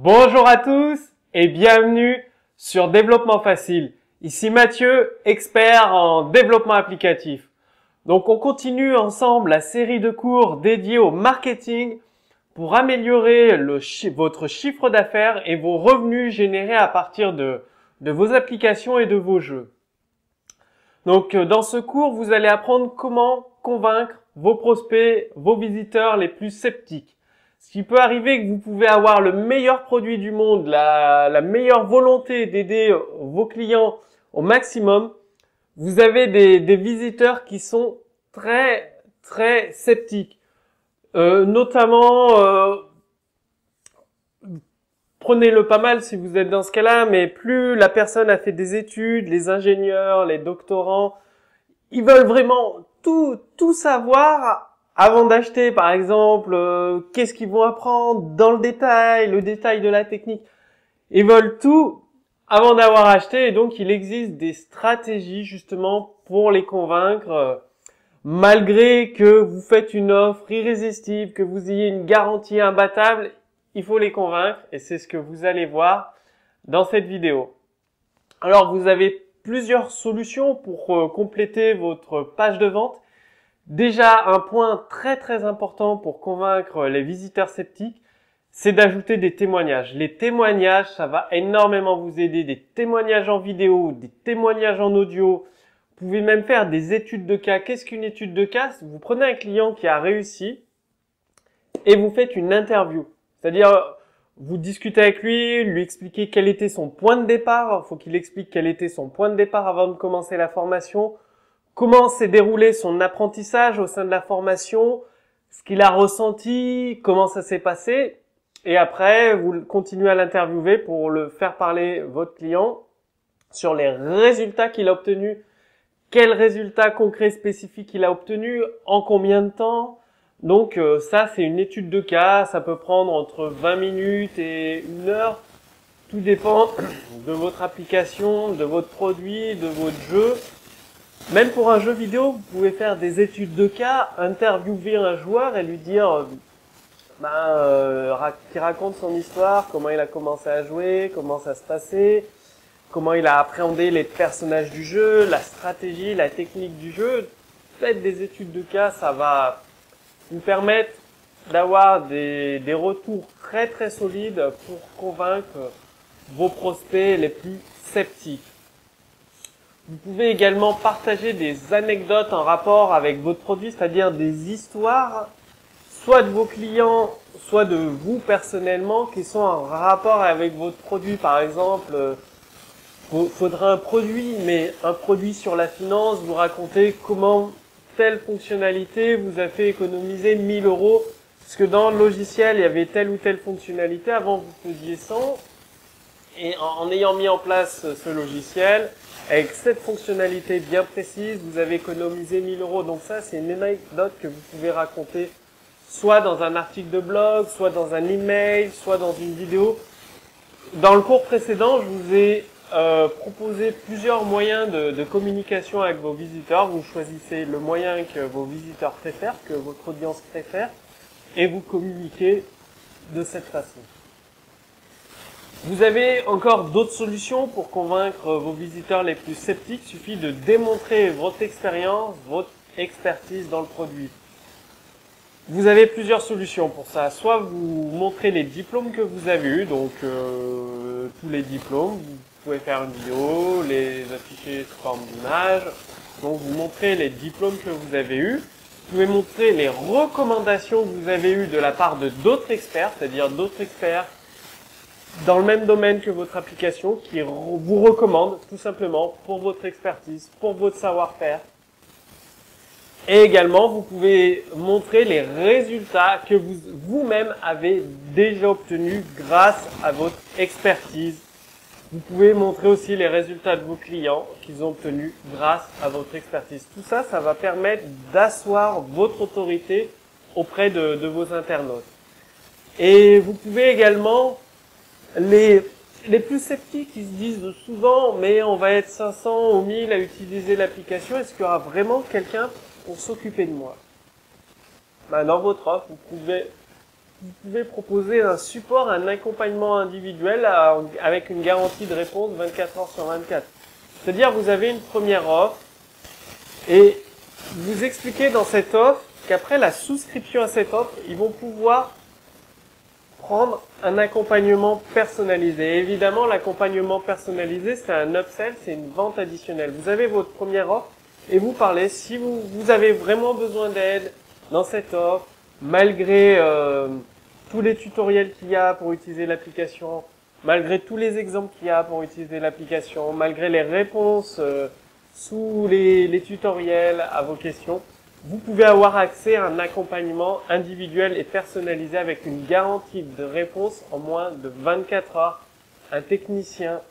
Bonjour à tous et bienvenue sur Développement Facile. Ici Mathieu, expert en développement applicatif. Donc on continue ensemble la série de cours dédiés au marketing pour améliorer votre chiffre d'affaires et vos revenus générés à partir de vos applications et de vos jeux. Donc dans ce cours, vous allez apprendre comment convaincre vos prospects, vos visiteurs les plus sceptiques. Ce qui peut arriver que vous pouvez avoir le meilleur produit du monde, la meilleure volonté d'aider vos clients au maximum. Vous avez des visiteurs qui sont très sceptiques. Notamment, prenez-le pas mal si vous êtes dans ce cas-là, mais plus la personne a fait des études, les ingénieurs, les doctorants, ils veulent vraiment tout savoir avant d'acheter. Par exemple, qu'est-ce qu'ils vont apprendre dans le détail de la technique. Ils veulent tout avant d'avoir acheté, et donc il existe des stratégies justement pour les convaincre, malgré que vous faites une offre irrésistible, que vous ayez une garantie imbattable, il faut les convaincre, et c'est ce que vous allez voir dans cette vidéo. Alors vous avez plusieurs solutions pour compléter votre page de vente. Déjà, un point très important pour convaincre les visiteurs sceptiques, c'est d'ajouter des témoignages. Les témoignages, ça va énormément vous aider. Des témoignages en vidéo, des témoignages en audio. Vous pouvez même faire des études de cas. Qu'est-ce qu'une étude de cas? Vous prenez un client qui a réussi et vous faites une interview. C'est-à-dire, vous discutez avec lui expliquez quel était son point de départ. Il faut qu'il explique quel était son point de départ avant de commencer la formation. Comment s'est déroulé son apprentissage au sein de la formation, ce qu'il a ressenti, comment ça s'est passé. Et après, vous continuez à l'interviewer pour le faire parler votre client sur les résultats qu'il a obtenus, quels résultats concrets spécifiques il a obtenus, en combien de temps. Donc ça, c'est une étude de cas, ça peut prendre entre 20 minutes et 1 heure. Tout dépend de votre application, de votre produit, de votre jeu. Même pour un jeu vidéo, vous pouvez faire des études de cas, interviewer un joueur et lui dire qu'il raconte son histoire, comment il a commencé à jouer, comment ça se passait, comment il a appréhendé les personnages du jeu, la stratégie, la technique du jeu. Faites des études de cas, ça va vous permettre d'avoir des retours très solides pour convaincre vos prospects les plus sceptiques. Vous pouvez également partager des anecdotes en rapport avec votre produit, c'est-à-dire des histoires, soit de vos clients, soit de vous personnellement, qui sont en rapport avec votre produit. Par exemple, faudra un produit, mais un produit sur la finance, vous racontez comment telle fonctionnalité vous a fait économiser 1000 €, parce que dans le logiciel, il y avait telle ou telle fonctionnalité, avant vous faisiez 100, et en ayant mis en place ce logiciel, avec cette fonctionnalité bien précise, vous avez économisé 1000 €. Donc ça, c'est une anecdote que vous pouvez raconter soit dans un article de blog, soit dans un email, soit dans une vidéo. Dans le cours précédent, je vous ai proposé plusieurs moyens de communication avec vos visiteurs. Vous choisissez le moyen que vos visiteurs préfèrent, que votre audience préfère, et vous communiquez de cette façon. Vous avez encore d'autres solutions pour convaincre vos visiteurs les plus sceptiques. Il suffit de démontrer votre expérience, votre expertise dans le produit. Vous avez plusieurs solutions pour ça. Soit vous montrez les diplômes que vous avez eus, donc tous les diplômes. Vous pouvez faire une vidéo, les afficher sous forme d'image. Donc vous montrez les diplômes que vous avez eus. Vous pouvez montrer les recommandations que vous avez eues de la part de d'autres experts, c'est-à-dire d'autres experts dans le même domaine que votre application, qui vous recommande tout simplement pour votre expertise, pour votre savoir-faire. Et également, vous pouvez montrer les résultats que vous-même avez déjà obtenus grâce à votre expertise. Vous pouvez montrer aussi les résultats de vos clients qu'ils ont obtenus grâce à votre expertise. Tout ça, ça va permettre d'asseoir votre autorité auprès de vos internautes. Et vous pouvez également les plus sceptiques, ils se disent souvent, mais on va être 500 ou 1000 à utiliser l'application, est-ce qu'il y aura vraiment quelqu'un pour s'occuper de moi? Dans votre offre, vous pouvez vous pouvez proposer un support, un accompagnement individuel avec une garantie de réponse 24 heures sur 24. C'est-à-dire, vous avez une première offre et vous expliquez dans cette offre qu'après la souscription à cette offre, ils vont pouvoir prendre un accompagnement personnalisé. Et évidemment, l'accompagnement personnalisé, c'est un upsell, c'est une vente additionnelle. Vous avez votre première offre et vous parlez, si vous avez vraiment besoin d'aide dans cette offre, malgré tous les tutoriels qu'il y a pour utiliser l'application, malgré tous les exemples qu'il y a pour utiliser l'application, malgré les réponses sous les tutoriels à vos questions, vous pouvez avoir accès à un accompagnement individuel et personnalisé avec une garantie de réponse en moins de 24 heures. Un technicien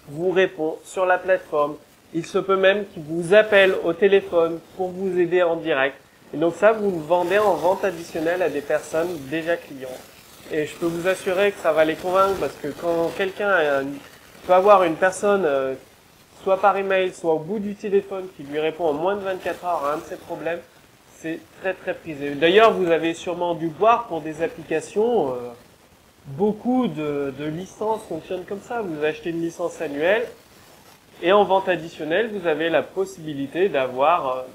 vous répond sur la plateforme. Il se peut même qu'il vous appelle au téléphone pour vous aider en direct. Et donc ça, vous le vendez en vente additionnelle à des personnes déjà clients. Et je peux vous assurer que ça va les convaincre parce que quand quelqu'un peut avoir une personne soit par email, soit au bout du téléphone, qui lui répond en moins de 24 heures à un de ses problèmes, c'est très très prisé. D'ailleurs, vous avez sûrement dû voir pour des applications, beaucoup de licences fonctionnent comme ça. Vous achetez une licence annuelle et en vente additionnelle, vous avez la possibilité d'avoir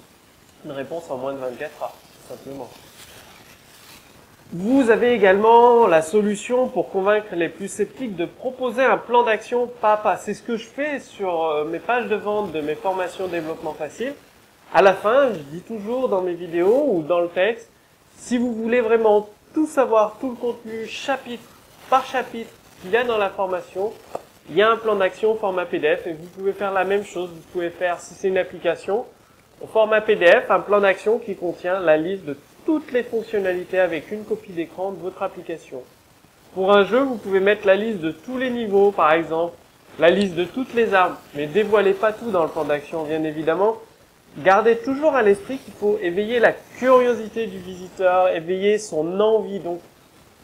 une réponse en moins de 24 heures, tout simplement. Vous avez également la solution pour convaincre les plus sceptiques de proposer un plan d'action pas à pas. C'est ce que je fais sur mes pages de vente de mes formations développement facile. À la fin, je dis toujours dans mes vidéos ou dans le texte, si vous voulez vraiment tout savoir, tout le contenu, chapitre par chapitre qu'il y a dans la formation, il y a un plan d'action au format PDF et vous pouvez faire la même chose. Vous pouvez faire, si c'est une application, au format PDF, un plan d'action qui contient la liste de toutes les fonctionnalités avec une copie d'écran de votre application. Pour un jeu, vous pouvez mettre la liste de tous les niveaux, par exemple, la liste de toutes les armes, mais dévoilez pas tout dans le plan d'action, bien évidemment. Gardez toujours à l'esprit qu'il faut éveiller la curiosité du visiteur, éveiller son envie. Donc,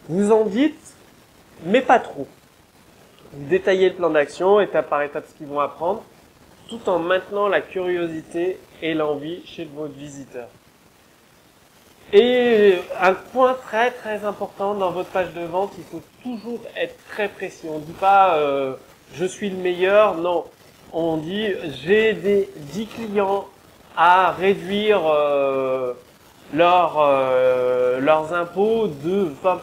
vous en dites, mais pas trop. Vous détaillez le plan d'action, étape par étape, ce qu'ils vont apprendre, tout en maintenant la curiosité et l'envie chez votre visiteur. Et un point très très important dans votre page de vente, il faut toujours être très précis. On ne dit pas je suis le meilleur, non. On dit j'ai 10 clients à réduire leurs impôts de 20%.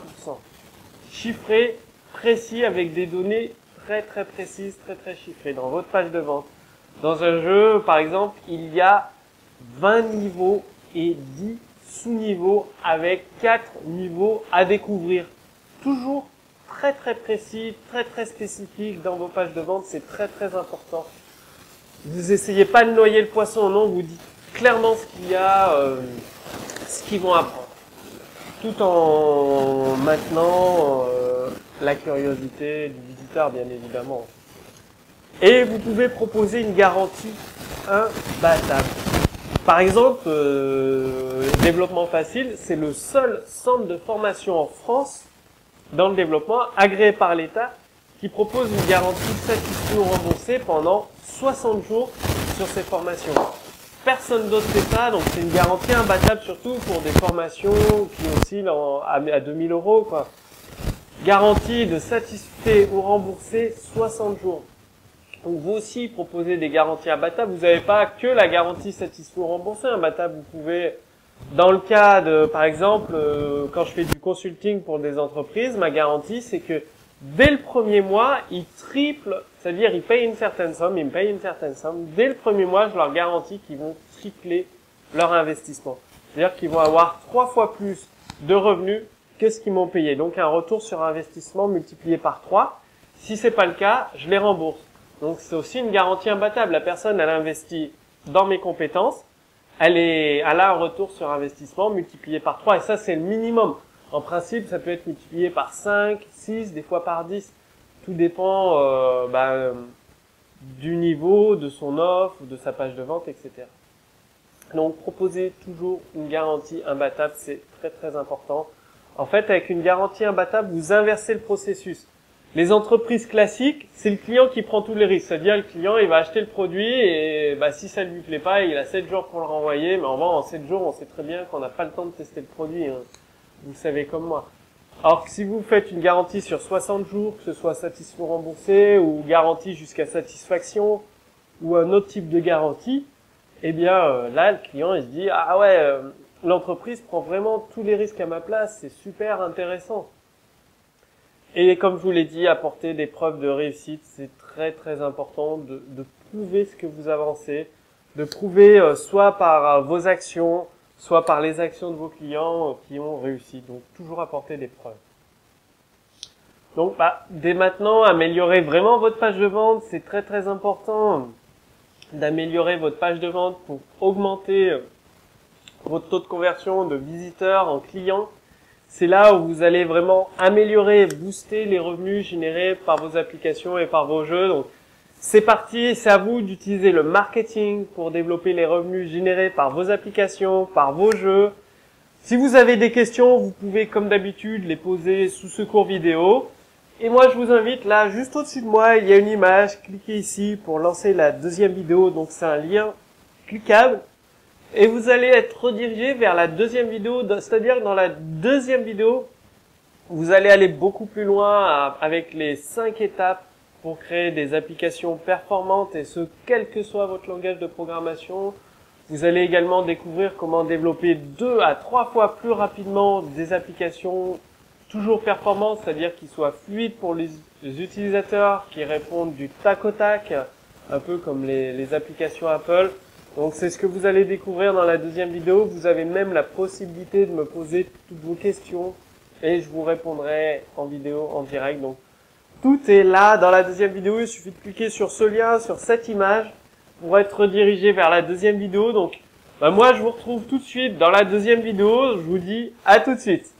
Chiffré, précis, avec des données très très précises, très très chiffrées dans votre page de vente. Dans un jeu, par exemple, il y a 20 niveaux et 10 sous-niveaux avec 4 niveaux à découvrir. Toujours très très précis, très très spécifique dans vos pages de vente, c'est très très important. Vous essayez pas de noyer le poisson, non, vous dites clairement ce qu'il y a, ce qu'ils vont apprendre. Tout en maintenant la curiosité du visiteur, bien évidemment. Et vous pouvez proposer une garantie imbattable. Par exemple, Développement Facile, c'est le seul centre de formation en France, dans le développement, agréé par l'État, qui propose une garantie satisfait ou remboursée pendant 60 jours sur ses formations. Personne d'autre fait ça, donc c'est une garantie imbattable, surtout pour des formations qui oscillent à 2000 €, quoi. Garantie de satisfait ou remboursé 60 jours. Donc vous aussi proposez des garanties imbattables. Vous n'avez pas que la garantie satisfait ou remboursé imbattable. Vous pouvez, dans le cas de, par exemple, quand je fais du consulting pour des entreprises, ma garantie c'est que dès le premier mois, ils triplent, c'est-à-dire ils payent une certaine somme, ils me payent une certaine somme. Dès le premier mois, je leur garantis qu'ils vont tripler leur investissement. C'est-à-dire qu'ils vont avoir 3 fois plus de revenus que ce qu'ils m'ont payé. Donc un retour sur investissement multiplié par 3. Si c'est pas le cas, je les rembourse. Donc c'est aussi une garantie imbattable. La personne, elle investit dans mes compétences, elle a un retour sur investissement multiplié par 3, et ça c'est le minimum. En principe, ça peut être multiplié par 5, 6, des fois par 10. Tout dépend du niveau, de son offre, de sa page de vente, etc. Donc proposer toujours une garantie imbattable, c'est très très important. En fait, avec une garantie imbattable, vous inversez le processus. Les entreprises classiques, c'est le client qui prend tous les risques. C'est-à-dire, le client, il va acheter le produit et si ça lui plaît pas, il a 7 jours pour le renvoyer. Mais en 7 jours, on sait très bien qu'on n'a pas le temps de tester le produit. Hein. Vous savez comme moi. Alors que si vous faites une garantie sur 60 jours, que ce soit satisfait remboursé ou garantie jusqu'à satisfaction ou un autre type de garantie, eh bien là le client il se dit ah ouais l'entreprise prend vraiment tous les risques à ma place, c'est super intéressant. Et comme je vous l'ai dit, apporter des preuves de réussite, c'est très très important de prouver ce que vous avancez, de prouver soit par vos actions, soit par les actions de vos clients qui ont réussi. Donc toujours apporter des preuves. Donc dès maintenant, améliorer vraiment votre page de vente, c'est très très important d'améliorer votre page de vente pour augmenter votre taux de conversion de visiteurs en clients. C'est là où vous allez vraiment améliorer, booster les revenus générés par vos applications et par vos jeux. Donc, c'est parti, c'est à vous d'utiliser le marketing pour développer les revenus générés par vos applications, par vos jeux. Si vous avez des questions, vous pouvez comme d'habitude les poser sous ce court vidéo. Et moi, je vous invite là, juste au-dessus de moi, il y a une image. Cliquez ici pour lancer la deuxième vidéo. Donc, c'est un lien cliquable. Et vous allez être redirigé vers la deuxième vidéo, c'est-à-dire que dans la deuxième vidéo, vous allez aller beaucoup plus loin avec les 5 étapes pour créer des applications performantes et ce, quel que soit votre langage de programmation. Vous allez également découvrir comment développer 2 à 3 fois plus rapidement des applications toujours performantes, c'est-à-dire qui soient fluides pour les utilisateurs, qui répondent du tac au tac, un peu comme les applications Apple. Donc c'est ce que vous allez découvrir dans la deuxième vidéo. Vous avez même la possibilité de me poser toutes vos questions et je vous répondrai en vidéo, en direct. Donc tout est là dans la deuxième vidéo. Il suffit de cliquer sur ce lien, sur cette image pour être redirigé vers la deuxième vidéo. Donc moi je vous retrouve tout de suite dans la deuxième vidéo. Je vous dis à tout de suite.